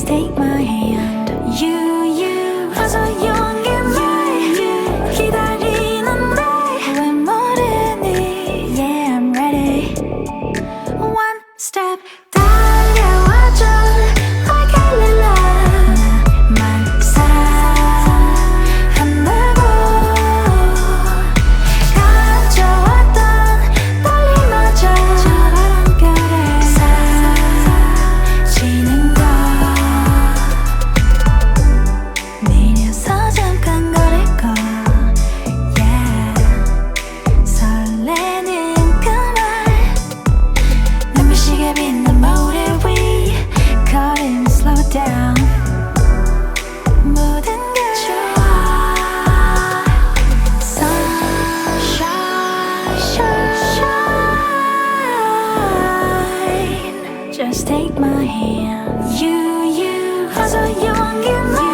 take my hand. You 어서 용기 내 기다리는데 왜 모르니? Yeah, I'm ready. One step 달려와줘 like a love. 나만 사랑한다고 가져왔던 떨림마저 저 바람결에 사라지는 것 내려서 잠깐 걸을걸. Yeah, 설레는 그말 눈부시게 빛난 모래 위 걸음 slow down. 모든 게 좋아. Sunshine, shine. Just take my hand. You 어서 용기 내